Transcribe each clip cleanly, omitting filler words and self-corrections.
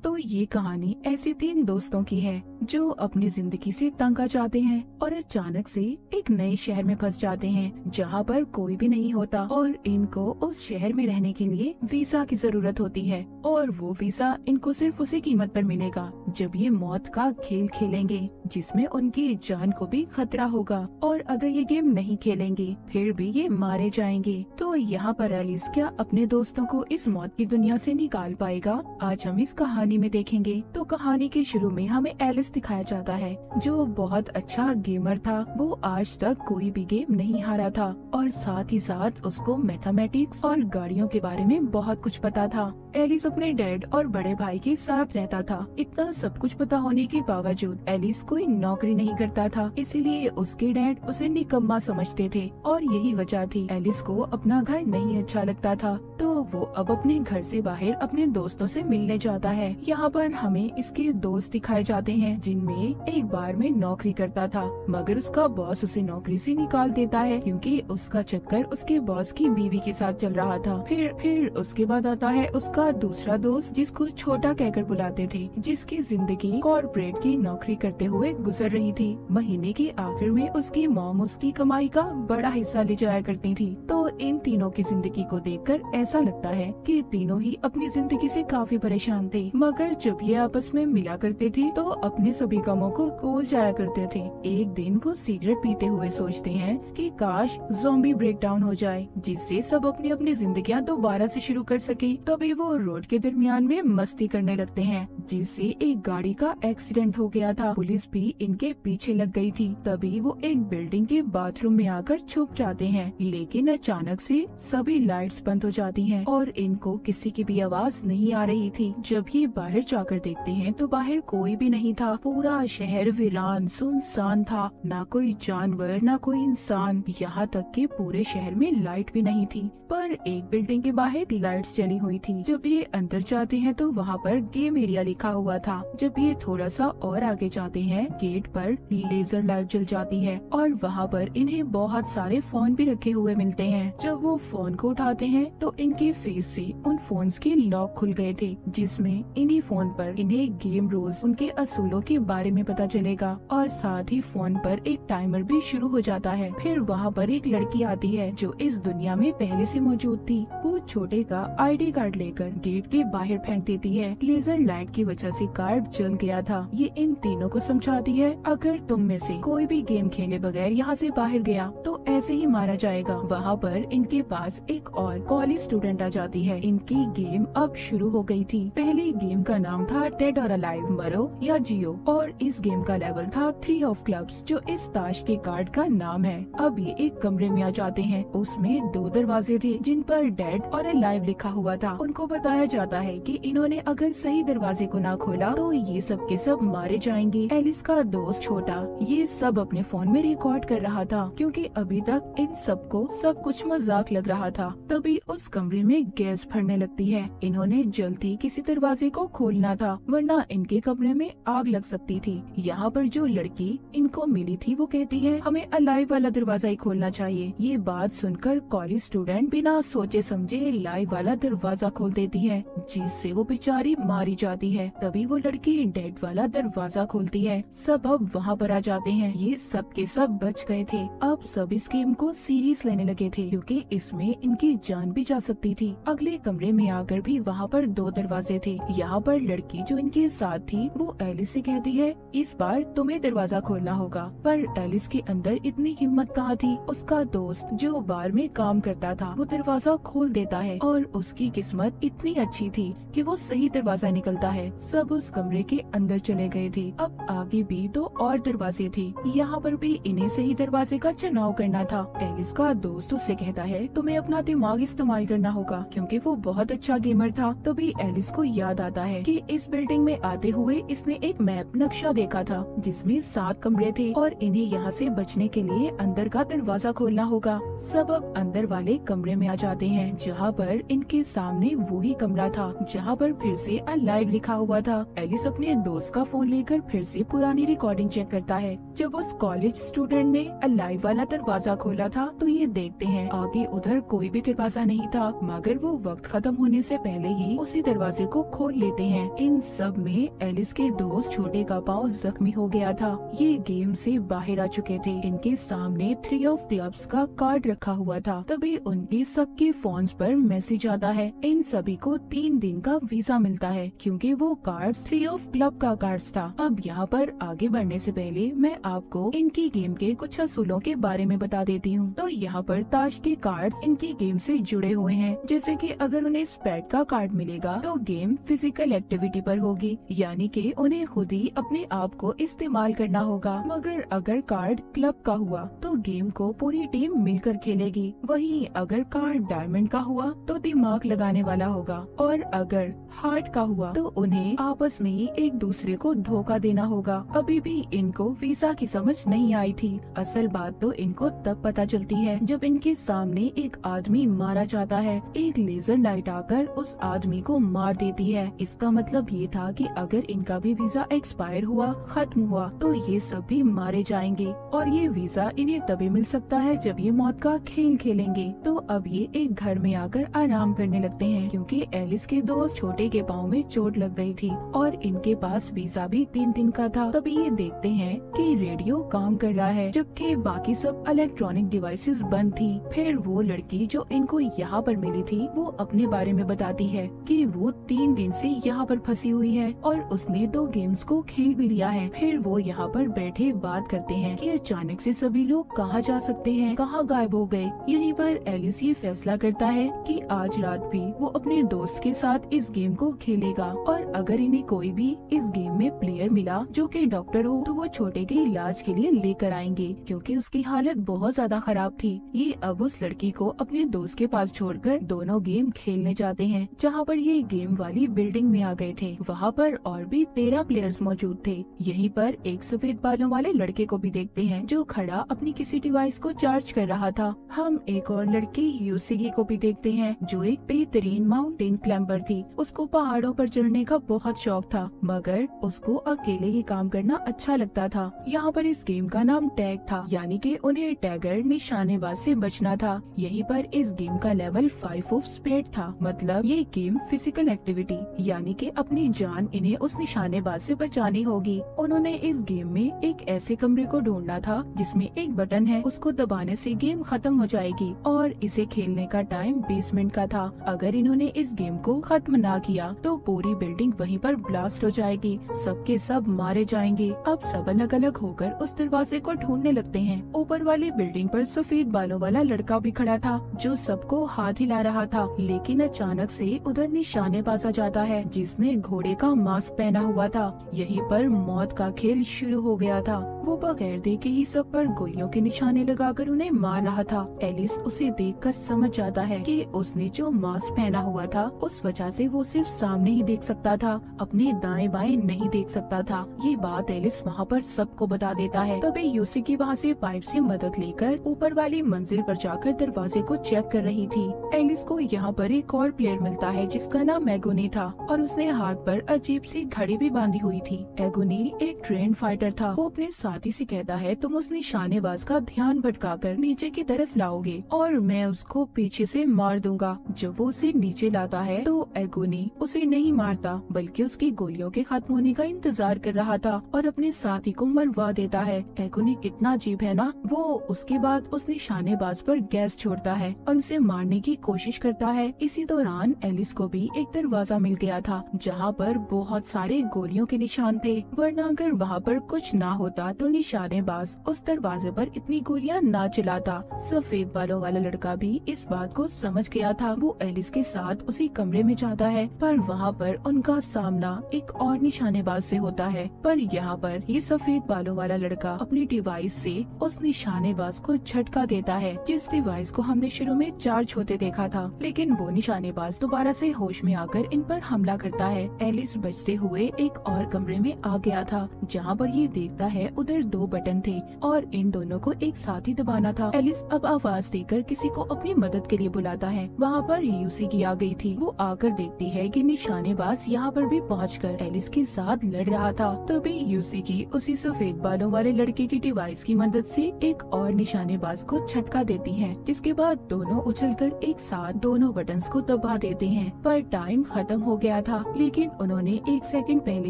तो ये कहानी ऐसे 3 दोस्तों की है जो अपनी जिंदगी से तंग आ जाते हैं और अचानक से एक नए शहर में फंस जाते हैं जहाँ पर कोई भी नहीं होता और इनको उस शहर में रहने के लिए वीजा की जरूरत होती है और वो वीजा इनको सिर्फ उसी कीमत पर मिलेगा जब ये मौत का खेल खेलेंगे जिसमें उनकी जान को भी खतरा होगा और अगर ये गेम नहीं खेलेंगे फिर भी ये मारे जाएंगे। तो यहाँ पर एलिस क्या अपने दोस्तों को इस मौत की दुनिया से निकाल पाएगा? आज हम इस कहानी में देखेंगे। तो कहानी के शुरू में हमें एलिस दिखाया जाता है जो बहुत अच्छा गेमर था। वो आज तक कोई भी गेम नहीं हारा था और साथ ही साथ उसको मैथमेटिक्स और गाड़ियों के बारे में बहुत कुछ पता था। एलिस अपने डैड और बड़े भाई के साथ रहता था। इतना सब कुछ पता होने के बावजूद एलिस कोई नौकरी नहीं करता था, इसीलिए उसके डैड उसे निकम्मा समझते थे और यही वजह थी एलिस को अपना घर नहीं अच्छा लगता था। तो वो अब अपने घर से बाहर अपने दोस्तों से मिलने जाता है। यहाँ पर हमें इसके दोस्त दिखाए जाते हैं जिनमें एक बार में नौकरी करता था मगर उसका बॉस उसे नौकरी से निकाल देता है क्योंकि उसका चक्कर उसके बॉस की बीवी के साथ चल रहा था। फिर उसके बाद आता है उसका दूसरा दोस्त जिसको छोटा कहकर बुलाते थे, जिसकी जिंदगी कॉर्पोरेट की नौकरी करते हुए गुजर रही थी। महीने के आखिर में उसकी मॉम उसकी कमाई का बड़ा हिस्सा ले जाया करती थी। तो इन तीनों की जिंदगी को देखकर ऐसा लगता है कि तीनों ही अपनी जिंदगी से काफी परेशान थे मगर जब ये आपस में मिला करते थे तो अपने सभी कामों को भूल जाया करते थे। एक दिन वो सिगरेट पीते हुए सोचते हैं कि काश ज़ॉम्बी ब्रेकडाउन हो जाए जिससे सब अपनी अपनी जिंदगियां दोबारा से शुरू कर सके। तभी वो रोड के दरमियान में मस्ती करने लगते हैं जिससे एक गाड़ी का एक्सीडेंट हो गया था। पुलिस भी इनके पीछे लग गई थी। तभी वो एक बिल्डिंग के बाथरूम में आकर छुप जाते हैं लेकिन अचानक से सभी लाइट्स बंद हो जाती हैं और इनको किसी की भी आवाज नहीं आ रही थी। जब ये बाहर जाकर देखते हैं तो बाहर कोई भी नहीं था। पूरा शहर वीरान सुनसान था, ना कोई जानवर ना कोई इंसान, यहाँ तक कि पूरे शहर में लाइट भी नहीं थी। पर एक बिल्डिंग के बाहर लाइट्स जली हुई थी। जब ये अंदर जाते हैं तो वहाँ पर गेम एरिया लिखा हुआ था। जब ये थोड़ा सा और आगे जाते हैं गेट पर लेजर लाइट जल जाती है और वहाँ पर इन्हें बहुत सारे फोन भी रखे हुए मिलते हैं। जब वो फोन को उठाते हैं तो इनके फेस से उन फोन्स के लॉक खुल गए थे जिसमें इन्हीं फोन पर इन्हें गेम रूल्स उनके असूलों के बारे में पता चलेगा और साथ ही फोन पर एक टाइमर भी शुरू हो जाता है। फिर वहाँ पर एक लड़की आती है जो इस दुनिया में पहले से मौजूद थी। वो छोटे का आईडी कार्ड लेकर गेट के बाहर फेंक देती है। लेजर लाइट की वजह से कार्ड जल गया था। ये इन तीनों को समझाती है अगर तुम में से कोई भी गेम खेले बगैर यहाँ से बाहर गया तो ऐसे ही मारा जाएगा। वहाँ पर इनके पास एक और कॉलेज स्टूडेंट आ जाती है। इनकी गेम अब शुरू हो गई थी। पहले गेम का नाम था डेड और अलाइव, मरो या जियो, और इस गेम का लेवल था 3 ऑफ क्लब्स जो इस ताश के कार्ड का नाम है। अब ये एक कमरे में आ जाते हैं। उसमें 2 दरवाजे थे जिन पर डेड और अलाइव लिखा हुआ था। उनको बताया जाता है कि इन्होंने अगर सही दरवाजे को ना खोला तो ये सब के सब मारे जाएंगे। एलिस का दोस्त छोटा ये सब अपने फोन में रिकॉर्ड कर रहा था क्योंकि अभी तक इन सबको सब कुछ मजाक लग रहा था। तभी उस कमरे में गैस भरने लगती है। इन्होंने जल्दी किसी दरवाजे को खोलना था वरना इनके कमरे में आग लग सकती थी। यहाँ पर जो लड़की इनको मिली थी वो कहती है हमें अलाइव वाला दरवाजा ही खोलना चाहिए। ये बात सुनकर कॉलेज स्टूडेंट बिना सोचे समझे लाइव वाला दरवाजा खोल देती है जिससे वो बेचारी मारी जाती है। तभी वो लड़की डेड वाला दरवाजा खोलती है। सब अब वहाँ पर आ जाते हैं। ये सब के सब बच गए थे। अब सब इस गेम को सीरियस लेने लगे थे क्योंकि इसमें इनकी जान भी जा सकती थी। अगले कमरे में आकर भी वहाँ पर 2 दरवाजे थे। यहाँ पर लड़की जो इनके साथ थी वो एलिस से कहती है इस बार तुम्हें दरवाजा खोलना होगा। पर एलिस के अंदर इतनी हिम्मत कहाँ थी। उसका दोस्त जो बार में काम करता था वो दरवाजा खोल देता है और उसकी किस्मत इतनी अच्छी थी कि वो सही दरवाजा निकलता है। सब उस कमरे के अंदर चले गए थे। अब आगे भी 2 और दरवाजे थे। यहाँ पर भी इन्हें सही दरवाजे का चुनाव करना था। एलिस का दोस्त उससे कहता है तुम्हें अपना दिमाग इस्तेमाल करना होगा क्योंकि वो बहुत अच्छा गेमर था। तभी एलिस को याद आता है कि इस बिल्डिंग में आते हुए इसने एक मैप नक्शा देखा था जिसमें 7 कमरे थे और इन्हें यहाँ से बचने के लिए अंदर का दरवाजा खोलना होगा। सब अब अंदर वाले कमरे में आ जाते हैं जहाँ पर इनके सामने वही कमरा था जहाँ पर फिर से अलाइव लिखा हुआ था। एलिस अपने दोस्त का फोन लेकर फिर से पुरानी रिकॉर्डिंग चेक करता है। जब उस कॉलेज स्टूडेंट ने अलाइव वाला दरवाजा खोला था तो ये देखते हैं आगे उधर कोई भी दरवाजा नहीं था मगर वो वक्त खत्म होने से पहले ही उसी दरवाजे को खोल लेते हैं। इन सब में एलिस के दोस्त छोटे का पाँव जख्मी हो गया था। ये गेम से बाहर आ चुके थे। इनके सामने 3 ऑफ क्लब्स का कार्ड रखा हुआ था। तभी उनके सबके फोन्स पर मैसेज आता है। इन सभी को 3 दिन का वीजा मिलता है क्योंकि वो कार्ड 3 ऑफ क्लब का कार्ड था। अब यहाँ पर आगे बढ़ने से पहले मैं आपको इनकी गेम के कुछ असूलों के बारे में बता देती हूँ। तो यहाँ पर ताश के कार्ड्स इनकी गेम से जुड़े हुए हैं। जैसे कि अगर उन्हें स्पेड का कार्ड मिलेगा तो गेम फिजिकल एक्टिविटी पर होगी, यानी कि उन्हें खुद ही अपने आप को इस्तेमाल करना होगा। मगर अगर कार्ड क्लब का हुआ तो गेम को पूरी टीम मिलकर खेलेगी। वहीं अगर कार्ड डायमंड का हुआ तो दिमाग लगाने वाला होगा, और अगर हार्ट का हुआ तो उन्हें आपस में ही एक दूसरे को धोखा देना होगा। अभी भी इनको वीजा की समझ नहीं आई थी। असल बात तो इनको तब पता चलती है जब इनके सामने एक आदमी मारा जाता है। एक लेजर लाइट आकर उस आदमी को मार देती है। इसका मतलब ये था कि अगर इनका भी वीजा एक्सपायर हुआ, खत्म हुआ, तो ये सब भी मारे जाएंगे, और ये वीजा इन्हें तभी मिल सकता है जब ये मौत का खेल खेलेंगे। तो अब ये एक घर में आकर आराम करने लगते हैं क्योंकि एलिस के दोस्त छोटे के पाँव में चोट लग गई थी और इनके पास वीजा भी 3 दिन का था। तभी ये देखते हैं कि रेडियो काम कर रहा है जबकि बाकी सब इलेक्ट्रॉनिक डिवाइसेस बंद थी। फिर वो लड़की जो इनको यहाँ पर मिली थी वो अपने बारे में बताती है कि वो 3 दिन से यहाँ पर फंसी हुई है और उसने 2 गेम्स को खेल भी लिया है। फिर वो यहाँ पर बैठे बात करते हैं कि अचानक से सभी लोग कहाँ जा सकते हैं, कहाँ गायब हो गए। यहीं पर एलिस ये फैसला करता है कि आज रात भी वो अपने दोस्त के साथ इस गेम को खेलेगा, और अगर इन्हें कोई भी इस गेम में प्लेयर मिला जो कि डॉक्टर हो तो वो छोटे के इलाज के लिए लेकर आएंगे क्योंकि उसकी हालत बहुत ज्यादा खराब थी। ये अब उस लड़की को अपने दोस्त के पास छोड़कर दोनों गेम खेलने जाते हैं। जहाँ पर ये गेम वाली बिल्डिंग में आ गए थे वहाँ पर और भी 13 प्लेयर्स मौजूद थे। यहीं पर एक सफेद बालों वाले लड़के को भी देखते हैं जो खड़ा अपनी किसी डिवाइस को चार्ज कर रहा था। हम एक और लड़की यूसीगी को भी देखते हैं जो एक बेहतरीन माउंटेन क्लाइंबर थी। उसको पहाड़ों पर चढ़ने का बहुत शौक था मगर उसको अकेले ही काम करना अच्छा लगता था। यहाँ पर इस गेम का नाम टैग था, यानी कि उन्हें टैगर निशानेबाज से बचना था। यहीं पर इस गेम का लेवल 5 ऑफ स्पेड था, मतलब ये गेम फिजिकल एक्टिविटी यानी कि अपनी जान इन्हें उस निशानेबाज से बचानी होगी। उन्होंने इस गेम में एक ऐसे कमरे को ढूंढना था जिसमें एक बटन है, उसको दबाने से गेम खत्म हो जाएगी और इसे खेलने का टाइम 20 मिनट का था। अगर इन्होंने इस गेम को खत्म ना किया तो पूरी बिल्डिंग वहीं पर ब्लास्ट हो जाएगी, सबके सब मारे जाएंगे। अब सब अलग अलग होकर उस दरवाजे को ढूंढने लगते हैं। ऊपर वाली बिल्डिंग पर सफेद बालों वाला लड़का भी खड़ा था जो सबको हाथ हिला रहा था, लेकिन अचानक से उधर निशानेबाज आ जाता है जिसने घोड़े का मास्क पहना हुआ था। यहीं पर मौत का खेल शुरू हो गया था। वो बगैर देखे ही सब पर गोलियों के निशाने लगाकर उन्हें मार रहा था। एलिस उसे देखकर समझ जाता है कि उसने जो मास्क पहना हुआ था उस वजह से वो सिर्फ सामने ही देख सकता था, अपने दाएं बाएं नहीं देख सकता था। ये बात एलिस वहाँ पर सबको बता देता है। तभी यूसीगी वहाँ से पाइप से मदद लेकर ऊपर वाली मंजिल पर जाकर दरवाजे को चेक कर रही थी। एलिस को यहाँ पर एक और प्लेयर मिलता है जिसका नाम एगोनी था और उसने हाथ पर अजीब सी घड़ी भी बांधी हुई थी। एगोनी एक ट्रेन फाइटर था। वो अपने साथी से कहता है तुम उस निशानेबाज का ध्यान भटकाकर नीचे की तरफ लाओगे और मैं उसको पीछे से मार दूंगा। जब वो उसे नीचे लाता है तो एगोनी उसे नहीं मारता बल्कि उसकी गोलियों के खत्म होने का इंतजार कर रहा था और अपने साथी को मरवा देता है। एगोनी कितना अजीब है ना। वो उसके बाद उस निशानेबाज पर गैस छोड़ता है और उसे मारने की कोशिश करता है। इसी दौरान एलिस को भी एक दरवाजा मिल गया था जहाँ पर बहुत सारे गोलियों के निशान थे, वरना अगर वहाँ पर कुछ ना होता तो निशानेबाज उस दरवाजे पर इतनी गोलियां ना चलाता। सफेद बालों वाला लड़का भी इस बात को समझ गया था। वो एलिस के साथ उसी कमरे में जाता है पर वहाँ पर उनका सामना एक और निशानेबाज से होता है। पर यहाँ पर ये सफेद बालों वाला लड़का अपनी डिवाइस से उस निशानेबाज को झटका देता है जिस डिवाइस को हमने शुरू में चार्ज होते देखा था, लेकिन वो निशानेबाज दोबारा से होश में आकर इन पर हमला करता है। एलिस बचते हुए एक और कमरे में आ गया था जहाँ पर ये देखता है उधर सिर्फ 2 बटन थे और इन दोनों को एक साथ ही दबाना था। एलिस अब आवाज देकर किसी को अपनी मदद के लिए बुलाता है। वहाँ पर यूसी आ गई थी। वो आकर देखती है कि निशानेबाज यहाँ पर भी पहुंचकर एलिस के साथ लड़ रहा था। तभी यूसी उसी सफेद बालों वाले लड़के की डिवाइस की मदद से एक और निशानेबाज को झटका देती है, जिसके बाद दोनों उछलकर एक साथ दोनों बटन्स को दबा देते हैं। पर टाइम खत्म हो गया था, लेकिन उन्होंने 1 सेकंड पहले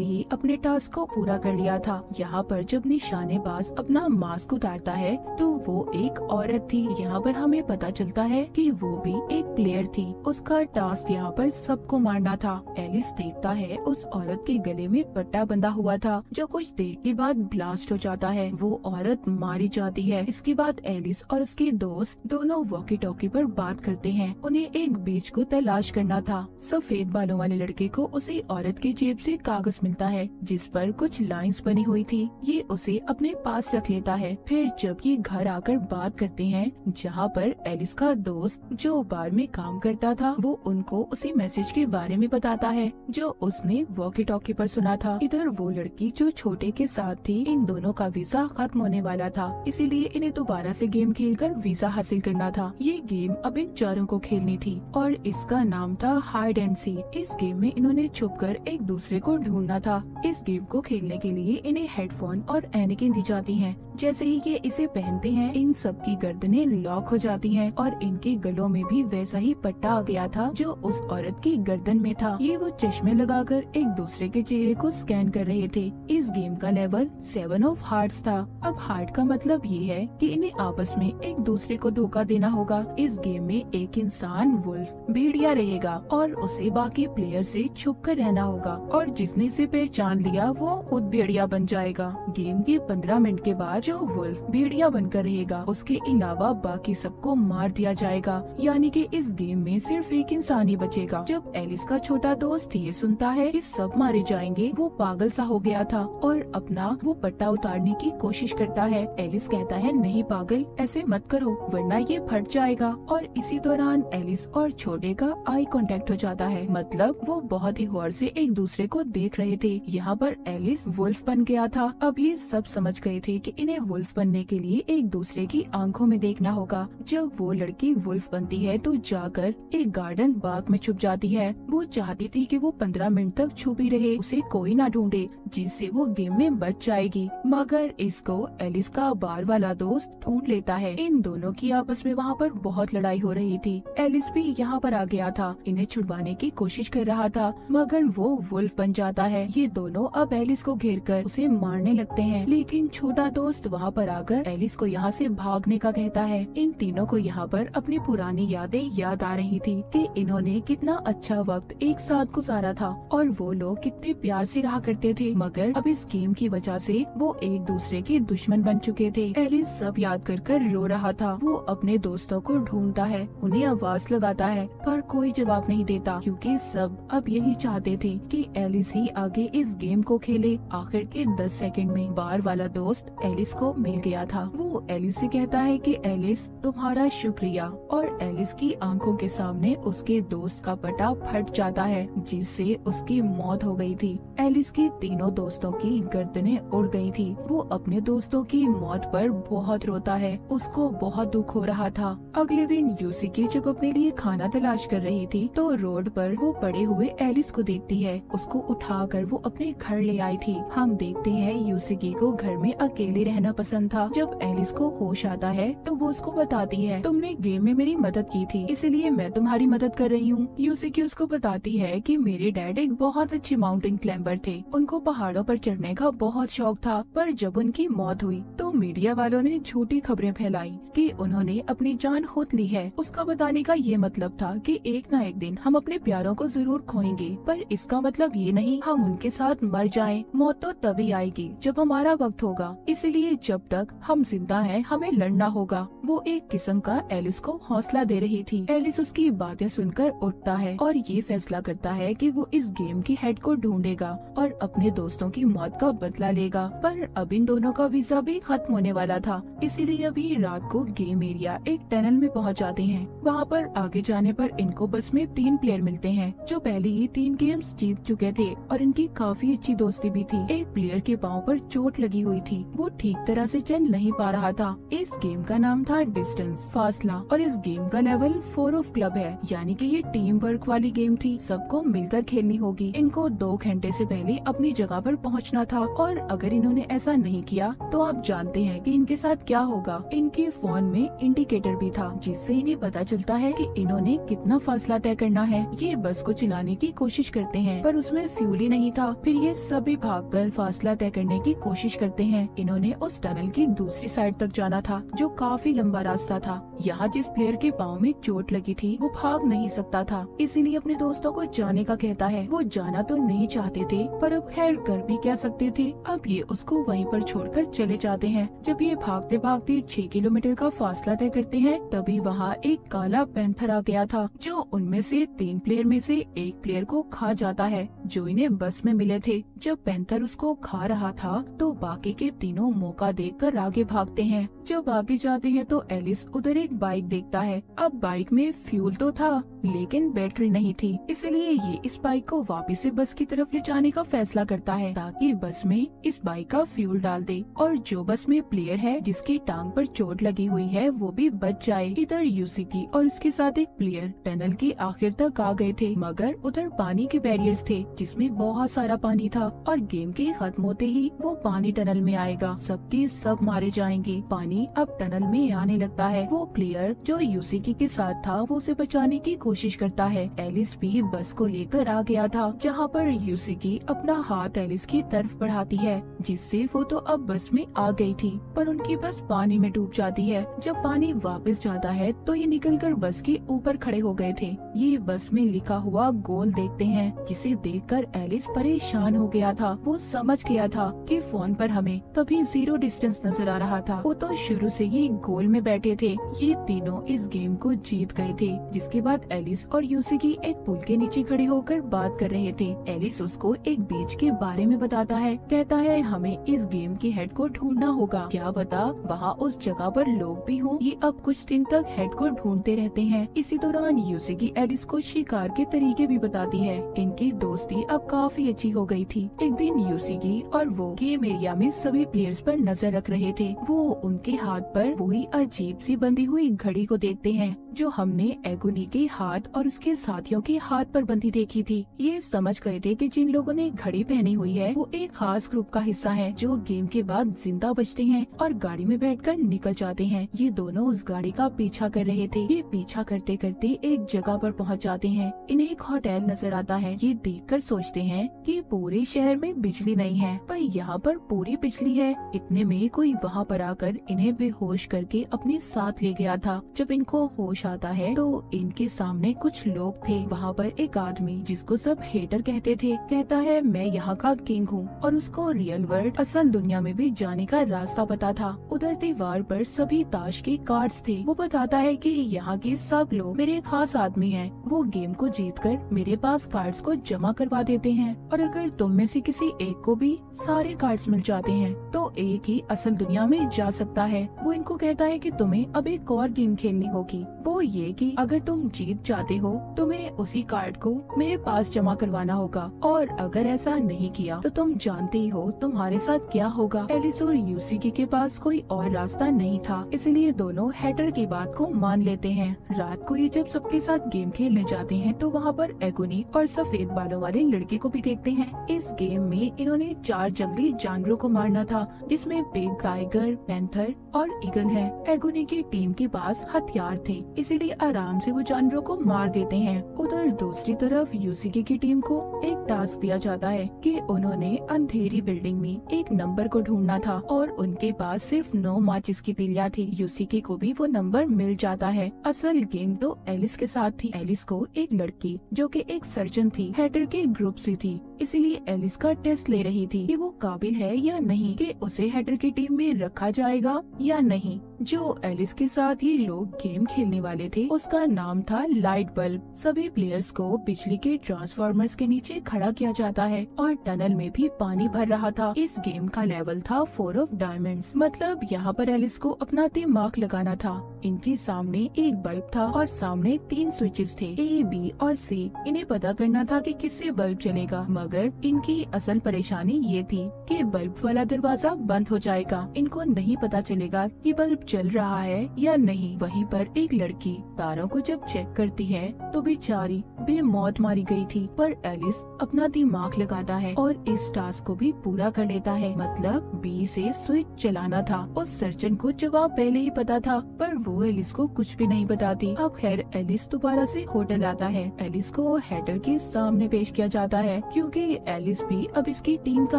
ही अपने टास्क को पूरा कर लिया था। यहाँ पर जब निशानेबाज अपना मास्क उतारता है तो वो एक औरत थी। यहाँ पर हमें पता चलता है कि वो भी एक प्लेयर थी। उसका टास्क यहाँ पर सबको मारना था। एलिस देखता है उस औरत के गले में पट्टा बंधा हुआ था, जो कुछ देर के बाद ब्लास्ट हो जाता है। वो औरत मारी जाती है। इसके बाद एलिस और उसके दोस्त दोनों वॉकी टॉकी पर बात करते हैं। उन्हें एक बीच को तलाश करना था। सफेद बालों वाले लड़के को उसी औरत की जेब से कागज मिलता है, जिस पर कुछ लाइंस बनी हुई थी। ये उसे अपने पास रख लेता है। फिर जब ये घर आकर बात करते हैं, जहाँ पर एलिस का दोस्त जो बार में काम करता था, वो उनको उसी मैसेज के बारे में बताता है जो उसने वॉकी टॉकी पर सुना था। इधर वो लड़की जो छोटे के साथ थी, इन दोनों का वीजा खत्म होने वाला था, इसीलिए इन्हें दोबारा से गेम खेलकर वीजा हासिल करना था। ये गेम अब इन चारों को खेलनी थी और इसका नाम था हाइड एंड सीक। इस गेम में इन्होंने छुपकर एक दूसरे को ढूंढना था। इस गेम को खेलने के लिए इन्हें हेडफोन और एनिकिन दी जाती हैं। जैसे ही ये इसे पहनते हैं, इन सब की गर्दनें लॉक हो जाती हैं और इनके गलों में भी वैसा ही पट्टा आ गया था जो उस औरत की गर्दन में था। ये वो चश्मे लगाकर एक दूसरे के चेहरे को स्कैन कर रहे थे। इस गेम का लेवल 7 ऑफ हार्ट्स था। अब हार्ट का मतलब ये है कि इन्हें आपस में एक दूसरे को धोखा देना होगा। इस गेम में एक इंसान वुल्फ भेड़िया रहेगा और उसे बाकी प्लेयर से छुप कर रहना होगा और जिसने इसे पहचान लिया वो खुद भेड़िया बन जाएगा। गेम के 15 मिनट के बाद जो वुल्फ भेड़िया बनकर रहेगा, उसके अलावा बाकी सबको मार दिया जाएगा। यानी कि इस गेम में सिर्फ एक इंसान ही बचेगा। जब एलिस का छोटा दोस्त ये सुनता है कि सब मारे जाएंगे, वो पागल सा हो गया था और अपना वो पट्टा उतारने की कोशिश करता है। एलिस कहता है, नहीं पागल, ऐसे मत करो वरना ये फट जाएगा। और इसी दौरान एलिस और छोटे का आई कांटेक्ट हो जाता है। मतलब वो बहुत ही गौर से एक दूसरे को देख रहे थे। यहाँ पर एलिस वुल्फ बन गया था। अब ये सब समझ गए थे कि इन्हें वुल्फ बनने के लिए एक दूसरे की आंखों में देखना होगा। जब वो लड़की वुल्फ बनती है तो जाकर एक गार्डन बाग में छुप जाती है। वो चाहती थी कि वो 15 मिनट तक छुपी रहे, उसे कोई ना ढूंढे, जिससे वो गेम में बच जाएगी। मगर इसको एलिस का बार वाला दोस्त ढूंढ लेता है। इन दोनों की आपस में वहाँ पर बहुत लड़ाई हो रही थी। एलिस भी यहाँ पर आ गया था, इन्हें छुड़वाने की कोशिश कर रहा था, मगर वो वुल्फ बन जाता है। ये दोनों अब एलिस को घेरकर उसे मारने लगते हैं, लेकिन छोटा दोस्त वहाँ पर आकर एलिस को यहाँ से भागने का कहता है। इन तीनों को यहाँ पर अपनी पुरानी यादें याद आ रही थी कि इन्होंने कितना अच्छा वक्त एक साथ गुजारा था और वो लोग कितने प्यार से रहा करते थे। मगर अब इस गेम की वजह से वो एक दूसरे के दुश्मन बन चुके थे। एलिस सब याद कर रो रहा था। वो अपने दोस्तों को ढूंढता है, उन्हें आवाज लगाता है, पर कोई जवाब नहीं देता, क्योंकि सब अब यही चाहते थे कि एलिस ही आगे इस गेम को खेले। आखिर के 10 सेकंड में बार वाला दोस्त एलिस को मिल गया था। वो एलिस से कहता है कि एलिस, तुम्हारा शुक्रिया। और एलिस की आंखों के सामने उसके दोस्त का पटा फट जाता है, जिससे उसकी मौत हो गई थी। एलिस के तीनों दोस्तों की गर्दनें उड़ गई थी। वो अपने दोस्तों की मौत पर बहुत रोता है, उसको बहुत दुख हो रहा था। अगले दिन यूसिकी जब अपने लिए खाना तलाश कर रही थी तो रोड पर वो पड़े हुए एलिस को देखती है। उसको उठाकर वो अपने घर ले आई थी। हम देखते हैं यूसिकी को घर में अकेले रहना पसंद था। जब एलिस को होश आता है तो वो उसको बताती है, तुमने गेम में मेरी मदद की थी, इसलिए मैं तुम्हारी मदद कर रही हूँ। यूसिकी उसको बताती है कि मेरे डैड एक बहुत अच्छे माउंटेन क्लाइंबर थे, उनको पहाड़ों पर चढ़ने का बहुत शौक था, पर जब उनकी मौत हुई तो मीडिया वालों ने झूठी खबरें फैलाई कि उन्होंने अपनी जान खुद ली है। उसका बताने का ये मतलब था कि एक ना एक दिन हम अपने प्यारों को जरूर खोएंगे, पर इसका मतलब ये नहीं हम उनके साथ मर जाएं। मौत तो तभी आएगी जब हमारा वक्त होगा, इसलिए जब तक हम जिंदा हैं हमें लड़ना होगा। वो एक किस्म का एलिस को हौसला दे रही थी। एलिस उसकी बातें सुनकर उठता है और ये फैसला करता है कि वो इस गेम की हेड को ढूंढेगा और अपने दोस्तों की मौत का बदला लेगा। पर अब इन दोनों का वीजा भी खत्म होने वाला था, इसीलिए अभी रात को गेम एरिया एक टनल में पहुंच जाते हैं। वहाँ पर आगे जाने पर इनको बस में 3 प्लेयर मिलते हैं जो पहले ही 3 गेम्स जीत चुके थे और इनकी काफी अच्छी दोस्ती भी थी। एक प्लेयर के पाँव पर चोट लगी हुई थी। वो ठीक तरह से चल नहीं पा रहा था। इस गेम का नाम था डिस्टेंस, फासला, और इस गेम का लेवल 4 ऑफ क्लब है, यानी कि ये टीम वर्क वाली गेम थी। सबको मिलकर खेलनी होगी। इनको 2 घंटे से पहले अपनी जगह पर पहुंचना था, और अगर इन्होंने ऐसा नहीं किया तो आप जानते हैं कि इनके साथ क्या होगा। इनके फोन में इंडिकेटर भी था, जिससे इन्हें पता चलता है कि इन्होंने कितना फासला तय करना है। ये बस को चलाने की कोशिश करते हैं, पर उसमें फ्यूल ही नहीं था। फिर ये सभी भागकर फासला तय करने की कोशिश करते हैं। इन्होंने उस टनल की दूसरी साइड तक जाना था, जो काफी लंबा रास्ता था। यहाँ जिस प्लेयर के पाँव में चोट लगी थी वो भाग नहीं सकता था, इसीलिए अपने दोस्तों को जाने का कहता है। वो जाना तो नहीं चाहते थे, पर अब खैर कर भी क्या सकते थे। अब ये उसको वहीं पर छोड़कर चले जाते हैं। जब ये भागते भागते 6 किलोमीटर का फासला तय करते हैं, तभी वहाँ एक काला पैंथर आ गया था, जो उनमें से 3 प्लेयर में से एक प्लेयर को खा जाता है, जो इन्हें बस में मिले थे। जब पैंथर उसको खा रहा था तो बाकी के तीनों मौका देखकर आगे भागते हैं। जब आगे जाते हैं तो एलिस उधर एक बाइक देखता है। अब बाइक में फ्यूल तो था, लेकिन बैटरी नहीं थी, इसलिए ये इस बाइक को वापस से बस की तरफ ले जाने का फैसला करता है, ताकि बस में इस बाइक का फ्यूल डाल दे और जो बस में प्लेयर है जिसकी टांग पर चोट लगी हुई है वो भी बच जाए। इधर यूसिकी और उसके साथ एक प्लेयर टनल के आखिर तक आ गए थे, मगर उधर पानी के बैरियर्स थे जिसमें बहुत सारा पानी था, और गेम के खत्म होते ही वो पानी टनल में आएगा। सबके सब मारे जाएंगे। पानी अब टनल में आने लगता है। वो प्लेयर जो यूसिकी के साथ था वो उसे बचाने की कोशिश करता है। एलिस भी बस को लेकर आ गया था, जहाँ पर यूसिकी अपना हाथ एलिस की तरफ बढ़ाती है, जिससे वो तो अब बस में आ गई थी, पर उनकी बस पानी में डूब जाती है। जब पानी वापस जाता है तो ये निकलकर बस के ऊपर खड़े हो गए थे। ये बस में लिखा हुआ गोल देखते हैं, जिसे देखकर एलिस परेशान हो गया था। वो समझ गया था कि फोन पर हमें तभी 0 डिस्टेंस नजर आ रहा था। वो तो शुरू से ही गोल में बैठे थे। ये तीनों इस गेम को जीत गए थे। जिसके बाद एलिस और यूसिकी एक पुल के नीचे खड़े होकर बात कर रहे थे। एलिस उसको एक बीच के बारे में बताता है। कहता है हमें इस गेम के हेड को ढूंढना होगा, क्या पता वहाँ उस जगह पर लोग भी हों। ये अब कुछ दिन तक हेड को ढूंढते रहते हैं। इसी दौरान यूसिकी एलिस को शिकार के तरीके भी बताती है। इनकी दोस्ती अब काफी अच्छी हो गई थी। एक दिन यूसिकी और वो गेम एरिया में सभी प्लेयर्स पर नजर रख रहे थे। वो उनके हाथ पर वही अजीब सी बंधी हुई घड़ी को देखते हैं, जो हमने एगुनी के हाथ और उसके साथियों के हाथ पर बंधी देखी थी। ये समझ गए थे कि जिन लोगों ने घड़ी पहनी हुई है वो एक खास ग्रुप का हिस्सा है, जो गेम के बाद जिंदा बचते हैं और गाड़ी में बैठकर निकल जाते हैं। ये दोनों उस गाड़ी का पीछा कर रहे थे। ये पीछा करते करते एक जगह पर पहुंच जाते हैं। इन्हें एक होटल नजर आता है। ये देखकर सोचते हैं कि पूरे शहर में बिजली नहीं है, पर यहाँ पर पूरी बिजली है। इतने में कोई वहाँ पर आकर इन्हें बेहोश करके अपने साथ ले गया था। जब इनको होश आता है तो इनके सामने कुछ लोग थे। वहाँ पर एक आदमी जिसको सब हेटर कहते थे, कहता है मैं यहाँ का किंग हूँ, और उसको रियल वर्ल्ड असल दुनिया में भी जाने का रास्ता पता था। उधर दीवार पर सभी ताश के कार्ड्स थे। वो बताता है कि यहाँ के सब लोग मेरे खास आदमी हैं। वो गेम को जीतकर मेरे पास कार्ड्स को जमा करवा देते हैं, और अगर तुम में से किसी एक को भी सारे कार्ड्स मिल जाते हैं तो एक ही असल दुनिया में जा सकता है। वो इनको कहता है कि तुम्हें अब एक और गेम खेलनी होगी, वो ये कि अगर तुम जीत जाते हो तुम्हें उसी कार्ड को मेरे पास जमा करवाना होगा, और अगर ऐसा नहीं किया तो तुम जानते ही हो तुम्हारे साथ क्या होगा। एलिस और यूसिकी के पास कोई और रास्ता नहीं था, इसलिए दोनों हेटर की बात को मान लेते हैं। रात को ये जब सबके साथ गेम खेलने जाते हैं तो वहाँ पर एगुनी और सफेद बालों वाले लड़के को भी देखते हैं। इस गेम में इन्होंने 4 जंगली जानवरों को मारना था, जिसमें बिग टाइगर, पैंथर और ईगल है। एगुनी की टीम के पास हथियार थे, इसीलिए आराम से वो जानवरों को मार देते हैं। उधर दूसरी तरफ यूसिकी की टीम को एक टास्क दिया जाता है कि उन्होंने अंधेरी बिल्डिंग में एक नंबर को ढूंढना था, और उनके पास सिर्फ 9 माचिस की तीलियां थी। यूसिकी को भी वो नंबर मिल जाता है। असल गेम तो एलिस के साथ थी। एलिस को एक लड़की जो कि एक सर्जन थी, हेटर के ग्रुप से थी, इसीलिए एलिस का टेस्ट ले रही थी कि वो काबिल है या नहीं कि उसे हेटर की टीम में रखा जाएगा या नहीं। जो एलिस के साथ ये लोग गेम खेलने वाले थे उसका नाम था लाइट बल्ब। सभी प्लेयर्स को बिजली के ट्रांसफार्मर्स के नीचे खड़ा किया जाता है, और टनल में भी पानी भर रहा था। इस गेम का लेवल था 4 ऑफ डायमंड्स, मतलब यहाँ पर एलिस को अपना दिमाग लगाना था। इनके सामने एक बल्ब था और सामने 3 स्विचेस थे, A, B और C। इन्हें पता करना था कि किससे बल्ब चलेगा, मगर इनकी असल परेशानी ये थी कि बल्ब वाला दरवाजा बंद हो जाएगा, इनको नहीं पता चलेगा कि बल्ब चल रहा है या नहीं। वहीं पर एक लड़की तारों को जब चेक करती है तो बेचारी बेमौत मारी गई थी, पर एलिस अपना दिमाग लगाता है और इस टास्क को भी पूरा कर लेता है। मतलब बी से स्विच चलाना था। उस सर्जन को जवाब पहले ही पता था, पर वो एलिस को कुछ भी नहीं बताती। अब खैर एलिस दोबारा से होटल आता है। एलिस को हैटर के सामने पेश किया जाता है क्योंकि एलिस भी अब इसकी टीम का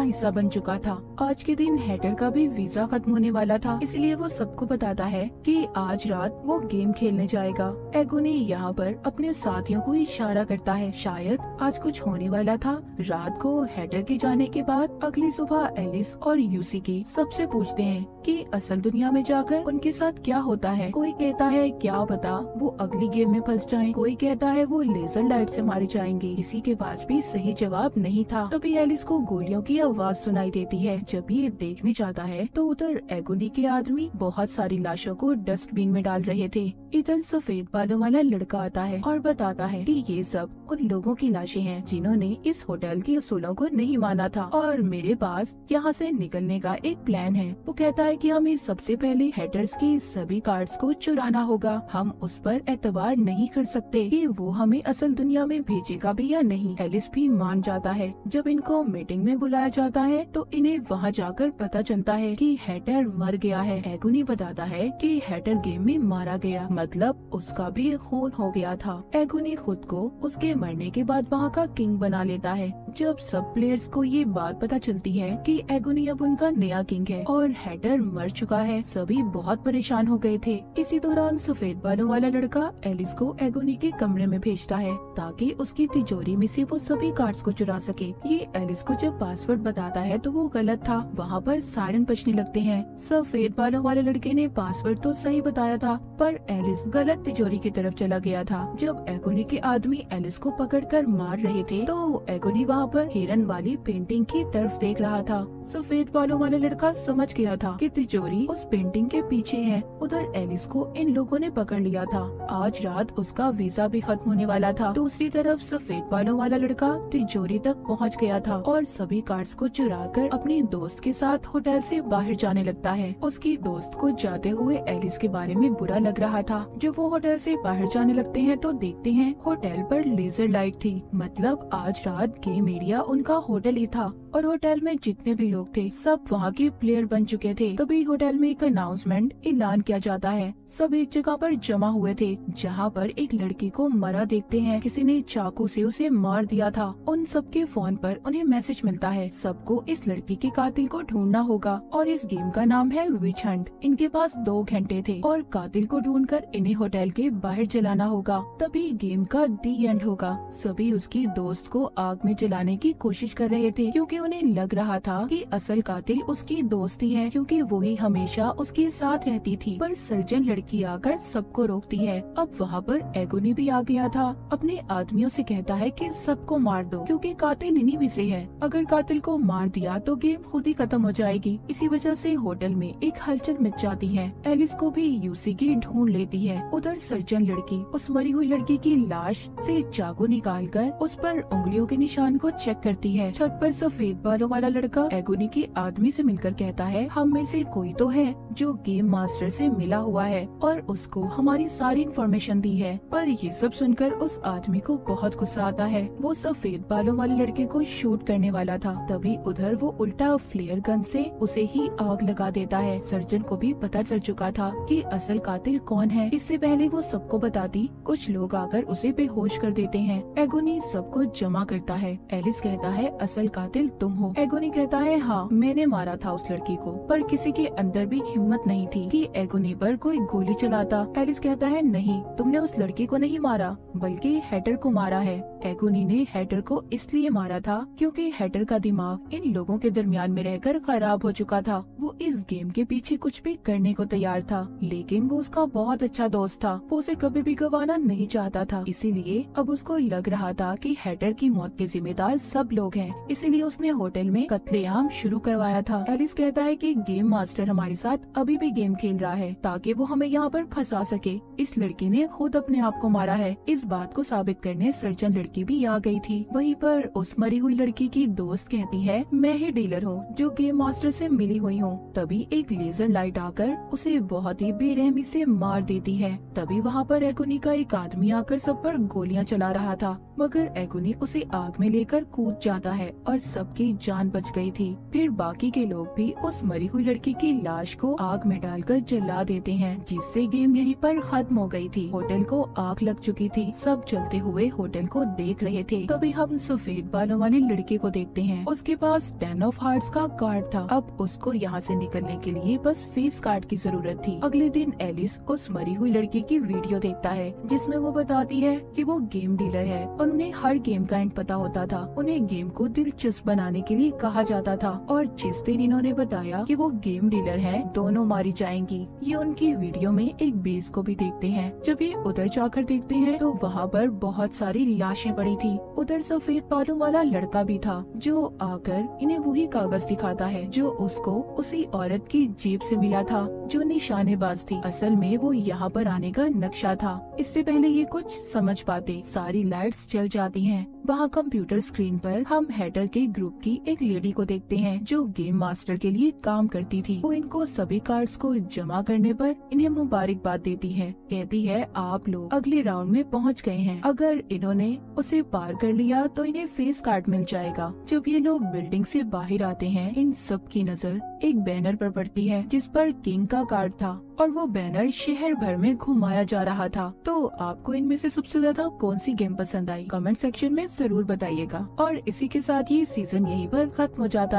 हिस्सा बन चुका था। आज के दिन हैटर का भी वीजा खत्म होने वाला था, इसलिए वो सबको बताता है कि आज रात वो गेम खेलने जाएगा। एगोनी यहाँ पर अपने साथियों को इशारा करता है, शायद आज कुछ होने वाला था। रात को हैटर के जाने के बाद अगली सुबह एलिस और यूसी की सबसे पूछते हैं कि असल दुनिया में जाकर उनके साथ क्या होता है। कोई कहता है क्या पता वो अगली गेम में फंस जाएं, कोई कहता है वो लेजर लाइट से मारे जाएंगे। किसी के पास भी सही जवाब नहीं था। तभी एलिस को गोलियों की आवाज सुनाई देती है। जब ये देखने जाता है तो उधर एगोनी के आदमी बहुत सारी लाशों को डस्टबिन में डाल रहे थे। इधर सफेद बालों वाला लड़का आता है और बताता है कि ये सब उन लोगों की लाशें हैं जिन्होंने इस होटल के उसूलों को नहीं माना था और मेरे पास यहाँ से निकलने का एक प्लान है। वो कहता है कि हमें सबसे पहले हैटर्स के सभी कार्ड्स को चुराना होगा। हम उस पर एतबार नहीं कर सकते कि वो हमें असल दुनिया में भेजेगा भी या नहीं। एलिस भी मान जाता है। जब इनको मीटिंग में बुलाया जाता है तो इन्हें वहाँ जाकर पता चलता है कि हैटर मर गया है। एगोनी बताता है कि हैटर गेम में मारा गया, मतलब उसका भी खून हो गया था। एगोनी खुद को उसके मरने के बाद वहाँ का किंग बना लेता है। जब सब प्लेयर्स को ये बात पता चलती है कि एगोनी अब उनका नया किंग है और हैटर मर चुका है, सभी बहुत परेशान हो गए थे। इसी दौरान सफेद बालों वाला लड़का एलिस को एगोनी के कमरे में भेजता है ताकि उसकी तिजोरी में से वो सभी कार्ड्स को चुरा सके। ये एलिस को जब पासवर्ड बताता है तो वो गलत था। वहाँ पर सायरन बजने लगते हैं। सफेद बालों वाले लड़के ने पासवर्ड तो सही बताया था, पर एलिस गलत तिजोरी की तरफ चला गया था। जब एगोनी के आदमी एलिस को पकड़कर मार रहे थे तो एगोनी वहाँ पर हिरन वाली पेंटिंग की तरफ देख रहा था। सफेद बालों वाला लड़का समझ गया था कि तिजोरी उस पेंटिंग के पीछे है। उधर एलिस को इन लोगों ने पकड़ लिया था। आज रात उसका वीजा भी खत्म होने वाला था। दूसरी तरफ सफेद बालों वाला लड़का तिजोरी तक पहुंच गया था और सभी कार्ड्स को चुराकर अपने दोस्त के साथ होटल से बाहर जाने लगता है। उसकी दोस्त को जाते हुए एलिस के बारे में बुरा लग रहा था। जब वो होटल से बाहर जाने लगते हैं तो देखते हैं होटल पर लेजर लाइट थी, मतलब आज रात गेम एरिया उनका होटल ही था और होटल में जितने भी लोग थे सब वहाँ के प्लेयर बन चुके थे। तभी होटल में एक अनाउंसमेंट ऐलान किया जाता है। सब एक जगह पर जमा हुए थे जहाँ पर एक लड़की को मरा देखते हैं। किसी ने चाकू से उसे मार दिया था। उन सबके फोन पर उन्हें मैसेज मिलता है, सबको इस लड़की के कातिल को ढूंढना होगा और इस गेम का नाम है विच हंट। इनके पास 2 घंटे थे और कातिल को ढूंढकर इन्हें होटल के बाहर जलाना होगा, तभी गेम का दी एंड होगा। सभी उसकी दोस्त को आग में जलाने की कोशिश कर रहे थे क्योंकि उन्हें लग रहा था कि असल कातिल उसकी दोस्त ही है क्योंकि वो ही हमेशा उसके साथ रहती थी। पर सर्जन लड़की आकर सबको रोकती है। अब वहाँ पर एगोनी भी आ गया था। अपने आदमियों से कहता है कि सबको मार दो क्योंकि कातिल इन्हीं में से है। अगर कातिल को मार दिया तो गेम खुद ही खत्म हो जाएगी। इसी वजह से होटल में एक हलचल मच जाती है। एलिस को भी यूसी की ढूंढ लेती है। उधर सर्जन लड़की उस मरी हुई लड़की की लाश से चाकू निकालकर उस पर उंगलियों के निशान को चेक करती है। छत पर सफेद बालों वाला लड़का एगोनी के आदमी से मिलकर कहता है, हम में से कोई तो है जो गेम मास्टर से मिला हुआ है और उसको हमारी सारी इन्फॉर्मेशन दी है। पर ये सब सुनकर उस आदमी को बहुत गुस्सा आता है। वो सफेद बालों वाले लड़के को शूट करने वाला था, तभी उधर वो उल्टा फ्लेयर गन से उसे ही आग लगा देता है। सर्जन को भी पता चल चुका था कि असल कातिल कौन है। इससे पहले वो सबको बताती, कुछ लोग आकर उसे बेहोश कर देते हैं। एगोनी सबको जमा करता है। एलिस कहता है, असल कातिल तुम हो। एगोनी कहता है, हाँ मैंने मारा था उस लड़की को, पर किसी के अंदर भी हिम्मत नहीं थी कि एगोनी पर कोई गोली चलाता। एलिस कहता है, नहीं तुमने उस लड़की को नहीं मारा बल्कि हैटर को मारा है। एगोनी ने हैटर को इसलिए मारा था क्योंकि हैटर का दिमाग इन लोगों के दरमियान में रहकर खराब हो चुका था। वो इस गेम के पीछे कुछ भी करने को तैयार था, लेकिन वो उसका बहुत अच्छा दोस्त था। वो उसे कभी भी गंवाना नहीं चाहता था, इसीलिए अब उसको लग रहा था कि हैटर की मौत के जिम्मेदार सब लोग हैं, इसीलिए उसने होटल में कत्लेआम शुरू करवाया था। एलिस कहता है कि गेम मास्टर हमारे साथ अभी भी गेम खेल रहा है ताकि वो हमें यहाँ पर फंसा सके। इस लड़की ने खुद अपने आप को मारा है। इस बात को साबित करने सर्जन लड़की भी आ गई थी। वहीं पर उस मरी हुई लड़की की दोस्त कहती है, मैं ही डीलर हूँ जो गेम मास्टर से मिली हुई हूँ। तभी एक लेजर लाइट आकर उसे बहुत ही बेरहमी से मार देती है। तभी वहाँ पर एगुनी का एक आदमी आकर सब पर गोलियां चला रहा था, मगर एगुनी उसे आग में लेकर कूद जाता है और सबकी जान बच गई थी। फिर बाकी के लोग भी उस मरी हुई लड़की की लाश को आग में डालकर जला देते हैं, जिससे गेम यहीं पर खत्म हो गई थी। होटल को आग लग चुकी थी। सब जलते हुए होटल को देख रहे थे। तभी हम सफेद बालों वाले लड़के को देखते हैं। उसके पास 10 ऑफ हार्ट्स का कार्ड था। अब उसको यहाँ से निकलने के लिए बस फेस कार्ड की जरूरत थी। अगले दिन एलिस उस मरी हुई लड़की की वीडियो देखता है, जिसमें वो बताती है कि वो गेम डीलर है और उन्हें हर गेम का एंड पता होता था। उन्हें गेम को दिलचस्प बनाने के लिए कहा जाता था और जिस दिन इन्होंने बताया कि वो गेम डीलर है, दोनों मारी जाएंगी। ये उनकी वीडियो में एक बेस को भी देखते हैं। जब ये उधर जाकर देखते हैं तो वहाँ पर बहुत सारी लाशें पड़ी थी। उधर सफेद बालों वाला लड़का भी था, जो आकर इन्हें वही कागज दिखाता है जो उसको उसी औरत की जेब से मिला था जो निशानेबाज थी। असल में वो यहाँ पर आने का नक्शा था। इससे पहले ये कुछ समझ पाते, सारी लाइट्स जल जाती हैं। वहाँ कंप्यूटर स्क्रीन पर हम हैटर के ग्रुप की एक लेडी को देखते हैं जो गेम मास्टर के लिए काम करती थी। वो इनको सभी कार्ड्स को जमा करने पर इन्हें मुबारकबाद देती है। कहती है, आप लोग अगले राउंड में पहुँच गए हैं। अगर इन्होंने उसे पार कर लिया तो इन्हें फेस कार्ड मिल जाएगा। जब ये लोग बिल्डिंग से बाहर आते हैं, इन सब की नजर एक बैनर पर पड़ती है जिस पर किंग का कार्ड था और वो बैनर शहर भर में घुमाया जा रहा था। तो आपको इनमें से सबसे ज्यादा कौन सी गेम पसंद आई? कमेंट सेक्शन में जरूर बताइएगा। और इसी के साथ ये सीजन यहीं पर खत्म हो जाता है।